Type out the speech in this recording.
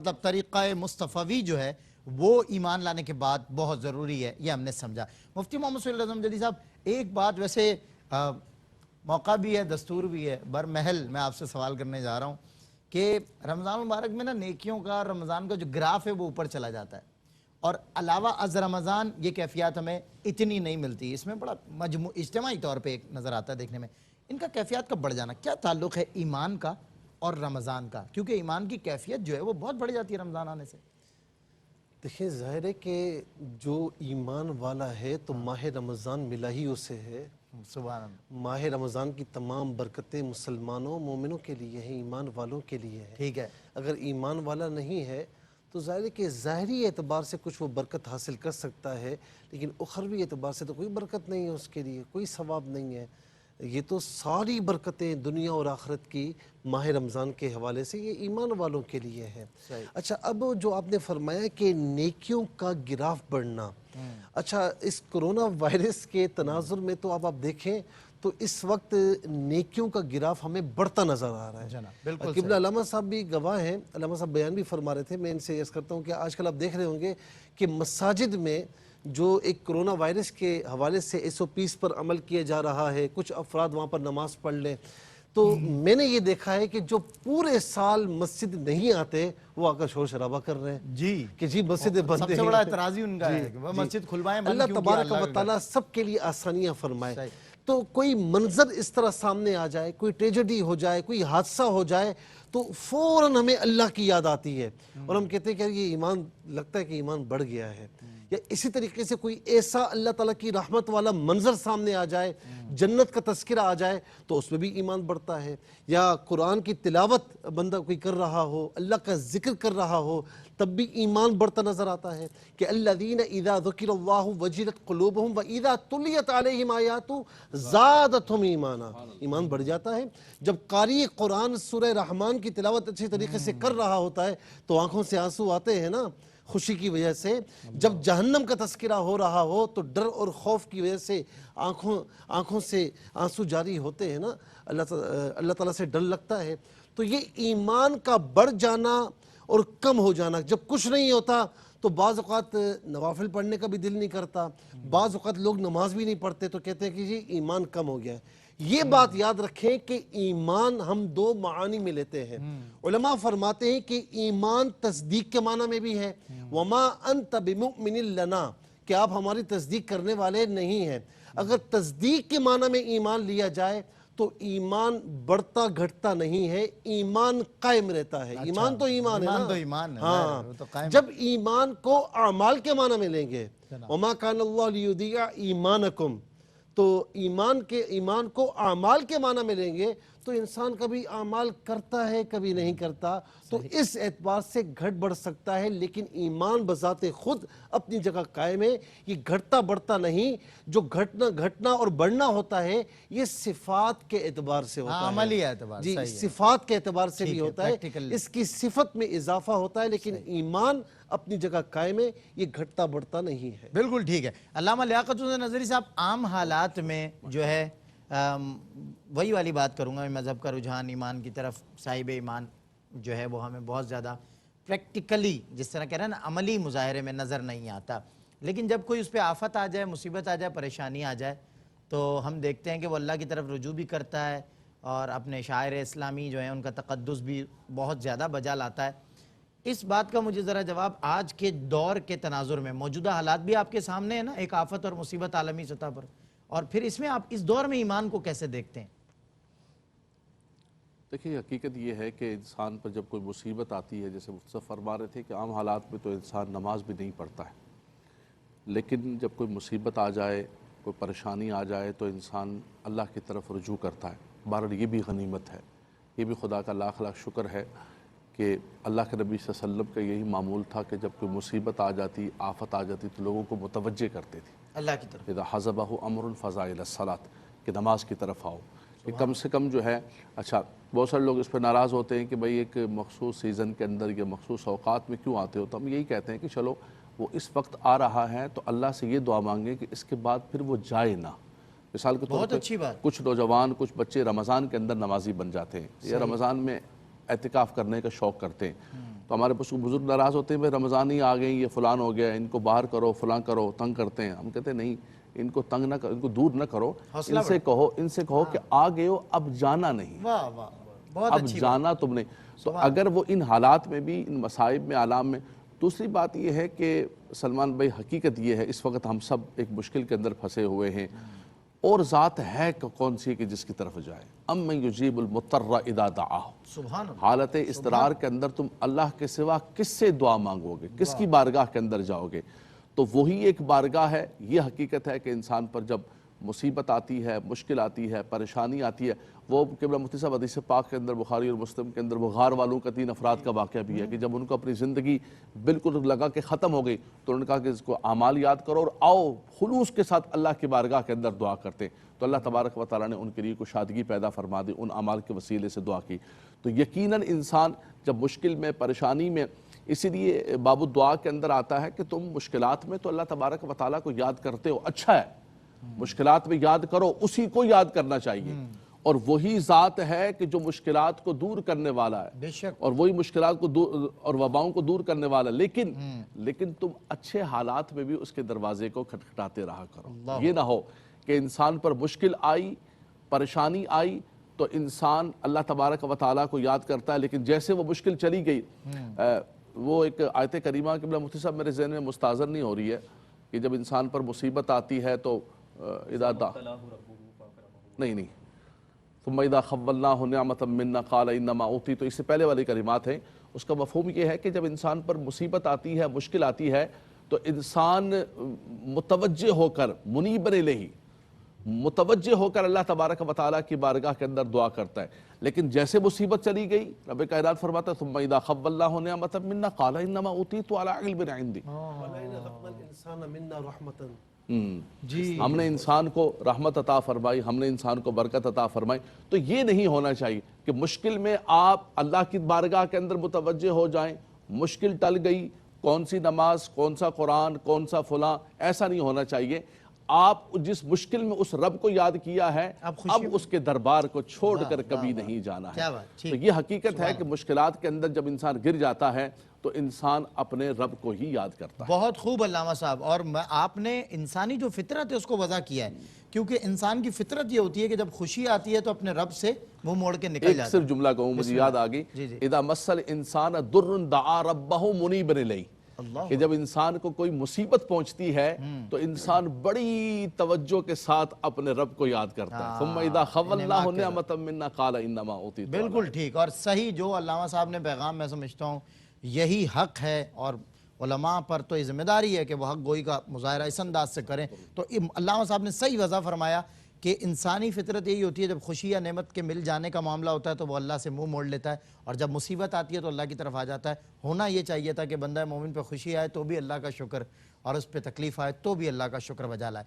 مطلب طریقہ مصطفی جو ہے وہ ایمان لانے کے بعد بہت ضروری ہے، یہ ہم نے سمجھا۔ مفتی محمد صلی اللہ علیہ وسلم جدید صاحب، ایک بات ویسے موقع بھی ہے، دستور بھی ہے، برمحل میں آپ سے سوال کرنے جا رہا ہوں کہ رمضان مبارک میں نا نیکیوں کا، رمضان کا جو گراف ہے وہ اوپر چلا جاتا ہے، اور علاوہ از رمضان یہ کیفیات ہمیں اتنی نہیں ملتی۔ اس میں بڑا اجتماعی طور پہ ایک نظر آتا ہے دیکھنے میں، ان کا کیفیات کا بڑھ جانا کیا تعلق ہے ایمان کا اور رمضان کا؟ کیونکہ ایمان کی کیفیت جو ہے وہ بہت بڑھ جاتی ہے رمضان آنے سے۔ دیکھیں، ظاہر ہے کہ جو ایمان والا ہے تو ماہ رمضان ملا ہی اسے ہے۔ سبحان اللہ۔ ماہ رمضان کی تمام برکتیں مسلمانوں مومنوں کے لیے ہیں، ایمان والوں کے لیے ہیں۔ ٹھیک ہے۔ اگر ایمان والا نہیں ہے تو ظاہر ہے کہ ظاہری اعتبار سے کچھ وہ برکت حاصل کر سکتا ہے، لیکن اخروی اعتبار سے تو کوئی برکت نہیں ہے، اس کے لیے کوئی ثواب نہیں ہے۔ یہ تو ساری برکتیں دنیا اور آخرت کی ماہ رمضان کے حوالے سے یہ ایمان والوں کے لیے ہے۔ اچھا، اب جو آپ نے فرمایا کہ نیکیوں کا گراف بڑھنا، اچھا اس کرونا وائرس کے تناظر میں تو اب آپ دیکھیں تو اس وقت نیکیوں کا گراف ہمیں بڑھتا نظر آ رہا ہے۔ بالکل قبلہ علامہ صاحب بھی گواہ ہیں، علامہ صاحب بیان بھی فرما رہے تھے۔ میں ان سے عرض کرتا ہوں کہ آج کل آپ دیکھ رہے ہوں گے کہ مساجد میں جو ایک کرونا وائرس کے حوالے سے SOPs پر عمل کیا جا رہا ہے، کچھ افراد وہاں پر نماز پڑھ لیں، تو میں نے یہ دیکھا ہے کہ جو پورے سال مسجد نہیں آتے وہ آ کر شور شرابہ کر رہے ہیں کہ جی مسجدیں بند ہیں۔ سب سے بڑا اعتراض ہی ان کا ہے کہ وہ مسجد کھلوائیں، بند اللہ کیوں کیا؟ تبارک و تعالیٰ سب کے لیے آسانیاں فرمائے۔ تو کوئی منظر اس طرح سامنے آ جائے، کوئی ٹریجڈی ہو جائے، کوئی حادثہ ہو جائے تو فوراً ہمیں اللہ کی یاد آتی ہے، اور ہم کہتے ہیں کہ یہ ایمان، لگتا ہے کہ ایمان بڑھ گیا ہے۔ یا اسی طریقے سے کوئی ایسا اللہ تعالیٰ کی رحمت والا منظر سامنے آ جائے، جنت کا تذکرہ آ جائے تو اس میں بھی ایمان بڑھتا ہے۔ یا قرآن کی تلاوت بندہ کوئی کر رہا ہو، اللہ کا ذکر کر رہا ہو، تب بھی ایمان بڑھتا نظر آتا ہے کہ الذین اذا ذکر اللہ وجلت قلوبہم واذا تلیت علیہم آیاتہ زادتہم ایمانا۔ ایمان بڑھ جاتا ہے جب قاری قرآن سورہ رحمان کی تلاوت اچھی طریقے سے کر رہا ہوتا ہے تو آنکھوں سے آنسو آتے ہیں نا، خوشی کی وجہ سے۔ جب جہنم کا تذکرہ ہو رہا ہو تو ڈر اور خوف کی وجہ سے آنکھوں سے آنسو جاری ہوتے ہیں نا، اللہ تعالیٰ سے ڈر لگتا ہے۔ تو یہ ایمان کا بڑھ جانا اور کم ہو جانا، جب کچھ نہیں ہوتا تو بعض اوقات نوافل پڑھنے کا بھی دل نہیں کرتا، بعض اوقات لوگ نماز بھی نہیں پڑھتے تو کہتے ہیں کہ جی ایمان کم ہو گیا ہے۔ یہ بات یاد رکھیں کہ ایمان ہم دو معانی میں لیتے ہیں۔ علماء فرماتے ہیں کہ ایمان تصدیق کے معنی میں بھی ہے، وما انت بمؤمن لنا، کہ آپ ہماری تصدیق کرنے والے نہیں ہیں۔ اگر تصدیق کے معنی میں ایمان لیا جائے تو ایمان بڑھتا گھٹتا نہیں ہے، ایمان قائم رہتا ہے۔ ایمان تو ایمان ہے نا، ہاں۔ جب ایمان کو اعمال کے معنی میں لیں گے، وما کان اللہ لیضیع ایمانکم، تو ایمان کو اعمال کے معنی میں لیں گے تو انسان کبھی اعمال کرتا ہے کبھی نہیں کرتا، تو اس اعتبار سے گھٹ بڑھ سکتا ہے، لیکن ایمان بذات خود اپنی جگہ قائم ہے۔ یہ گھٹتا بڑھتا نہیں، جو گھٹنا اور بڑھنا ہوتا ہے یہ صفات کے اعتبار سے ہوتا ہے، عملی اعتبار، جی صفات کے اعتبار سے بھی ہوتا ہے، اس کی صفت میں اضافہ ہوتا ہے، لیکن ایمان اپنی جگہ قائم ہے، یہ گھٹتا بڑھتا نہیں ہے۔ بالکل ٹھیک ہے۔ علامہ لیاقت حسین نظری صاحب، عام حالات میں جو ہے وہی والی بات کروں گا، مذہب کا رجحان ایمان کی طرف، صاحب ایمان جو ہے وہ ہمیں بہت زیادہ پریکٹیکلی، جس طرح کہہ رہے ہیں نا، عملی مظاہرے میں نظر نہیں آتا، لیکن جب کوئی اس پہ آفت آ جائے، مصیبت آ جائے، پریشانی آ جائے تو ہم دیکھتے ہیں کہ وہ اللہ کی طرف رجوع بھی کرتا ہے اور اپنے شاعر اسلامی جو ہیں ان کا تقدس بھی بہت زیادہ بجا لاتا ہے۔ اس بات کا مجھے ذرا جواب، آج کے دور کے تناظر میں موجودہ حالات بھی آپ کے سامنے ہیں نا، ایک آفت اور مصیبت عالمی سطح پر، اور پھر اس میں آپ اس دور میں ایمان کو کیسے دیکھتے ہیں؟ دیکھیے، حقیقت یہ ہے کہ انسان پر جب کوئی مصیبت آتی ہے، جیسے مفتی صاحب فرما رہے تھے کہ عام حالات میں تو انسان نماز بھی نہیں پڑھتا ہے، لیکن جب کوئی مصیبت آ جائے، کوئی پریشانی آ جائے تو انسان اللہ کی طرف رجوع کرتا ہے۔ بہرحال یہ بھی غنیمت ہے، یہ بھی خدا کا لاکھ لاکھ شکر ہے کہ اللہ کے نبی صلی اللہ علیہ وسلم کا یہی معمول تھا کہ جب کوئی مصیبت آ جاتی، آفت آ جاتی تو لوگوں کو متوجہ کرتے تھے اللہ کی طرف، اذا حضبہ امر فزع الی الصلاۃ، کہ نماز کی طرف آؤ، کہ کم سے کم جو ہے۔ اچھا، بہت سارے لوگ اس پہ ناراض ہوتے ہیں کہ بھئی ایک مخصوص سیزن کے اندر یا مخصوص اوقات میں کیوں آتے ہو، تو ہم یہی کہتے ہیں کہ چلو وہ اس وقت آ رہا ہے تو اللہ سے یہ دعا مانگیں کہ اس کے بعد پھر وہ جائے نہ۔ مثال کے طور پہ کچھ نوجوان، کچھ بچے رمضان کے اندر نمازی بن جاتے ہیں یا رمضان میں اعتکاف کرنے کا شوق کرتے ہیں، تو ہمارے پاس بزرگ ناراض ہوتے ہیں رمضان ہی آ گئے یہ فلان ہو گیا ان کو باہر کرو فلان کرو تنگ کرتے ہیں. ہم کہتے ہیں نہیں ان کو تنگ نہ کرو ان کو دور نہ کرو ان سے کہو کہ آ گئے ہو اب جانا نہیں واہ واہ بہت اب جانا تم نے. تو اگر وہ ان حالات میں بھی ان مصائب میں عالم میں. دوسری بات یہ ہے کہ سلمان بھائی حقیقت یہ ہے اس وقت ہم سب ایک مشکل کے اندر پھنسے ہوئے ہیں اور ذات ہے کون سی کہ جس کی طرف جائے. امن یجیب المضطر اذا دعاہ. سبحان اللہ. حالت اضطرار کے اندر تم اللہ کے سوا کس سے دعا مانگو گے کس کی بارگاہ کے اندر جاؤ گے. تو وہی ایک بارگاہ ہے. یہ حقیقت ہے کہ انسان پر جب مصیبت آتی ہے مشکل آتی ہے پریشانی آتی ہے. وہ قبلہ مفتی صاحب حدیث پاک کے اندر بخاری اور مسلم کے اندر وہ غار والوں کا 3 افراد کا واقعہ بھی ہے کہ جب ان کو اپنی زندگی بالکل لگا کہ ختم ہو گئی تو انہوں نے کہا کہ اس کو اعمال یاد کرو اور آؤ خلوص کے ساتھ اللہ کی بارگاہ کے اندر دعا کرتے. تو اللہ تبارک و تعالیٰ نے ان کے لیے کشادگی پیدا فرما دی ان اعمال کے وسیلے سے دعا کی. تو یقیناً انسان جب مشکل میں پریشانی میں اسی لیے باب الدعا کے اندر آتا ہے کہ تم مشکلات میں تو اللہ تبارک و تعالیٰ کو یاد کرتے ہو اچھا ہے مشکلات میں یاد کرو اسی کو یاد کرنا چاہیے اور وہی ذات ہے کہ جو مشکلات کو دور کرنے والا ہے بے شک. اور وہی مشکلات کو دور اور وباؤں کو دور کرنے والا. لیکن تم اچھے حالات میں بھی اس کے دروازے کو کھٹکھٹاتے رہا کرو. یہ نہ ہو کہ انسان پر مشکل آئی پریشانی آئی تو انسان اللہ تبارک و تعالیٰ کو یاد کرتا ہے لیکن جیسے وہ مشکل چلی گئی. وہ ایک آیت کریمہ قبلہ مفتی صاحب میرے ذہن میں مستحضر نہیں ہو رہی ہے کہ جب انسان پر مصیبت آتی ہے تو نہیں ثم اذا خولناہ نعمتا منا قال انما اوتی. تو اس سے پہلے والی کلمات ہیں. اس کا مفہوم یہ ہے کہ جب انسان پر مصیبت آتی ہے مشکل آتی ہے تو انسان متوجہ ہو کر منیب الیہ متوجہ ہو کر اللہ تبارک و تعالیٰ کی بارگاہ کے اندر دعا کرتا ہے. لیکن جیسے مصیبت چلی گئی رب کائنات فرماتا ہے ثم اذا خولناہ نعمتا منا قال انما اوتیت علی علم عندی. ہم نے انسان کو رحمت عطا فرمائی ہم نے انسان کو برکت عطا فرمائی. تو یہ نہیں ہونا چاہیے کہ مشکل میں آپ اللہ کی بارگاہ کے اندر متوجہ ہو جائیں مشکل ٹل گئی کون سی نماز کون سا قرآن کون سا فلاں ایسا نہیں ہونا چاہیے. آپ جس مشکل میں اس رب کو یاد کیا ہے اب اس کے دربار کو چھوڑ کر کبھی نہیں جانا ہے. تو یہ حقیقت ہے کہ مشکلات کے اندر جب انسان گر جاتا ہے تو انسان اپنے رب کو ہی یاد کرتا ہے. بہت خوب علامہ صاحب. اور آپ نے انسانی جو فطرت ہے اس کو وضع کیا ہے کیونکہ انسان کی فطرت یہ ہوتی ہے کہ جب خوشی آتی ہے تو اپنے رب سے منہ موڑ کے نکل جاتا ہے. ایک صرف جملہ کہوں مجھے یاد آ گئی اذا مس الانسان ضر دعا ربہ منیبا الیہ کہ جب انسان کو کوئی مصیبت پہنچتی ہے تو انسان بڑی توجہ کے ساتھ اپنے رب کو یاد کرتا ہے. ثم اذا خولناہ نعمتا منا قال انما اوتیت. بالکل ٹھیک اور صحیح جو علامہ صاحب نے پیغام میں سمجھتا ہوں یہی حق ہے اور علماء پر تو یہ ذمہ داری ہے کہ وہ حق گوئی کا مظاہرہ اس انداز سے کریں. تو علامہ صاحب نے صحیح وضع فرمایا کہ انسانی فطرت یہی ہوتی ہے جب خوشی یا نعمت کے مل جانے کا معاملہ ہوتا ہے تو وہ اللہ سے منہ موڑ لیتا ہے اور جب مصیبت آتی ہے تو اللہ کی طرف آ جاتا ہے. ہونا یہ چاہیے تھا کہ بندہ مومن پہ خوشی آئے تو بھی اللہ کا شکر اور اس پہ تکلیف آئے تو بھی اللہ کا شکر بجا لائے.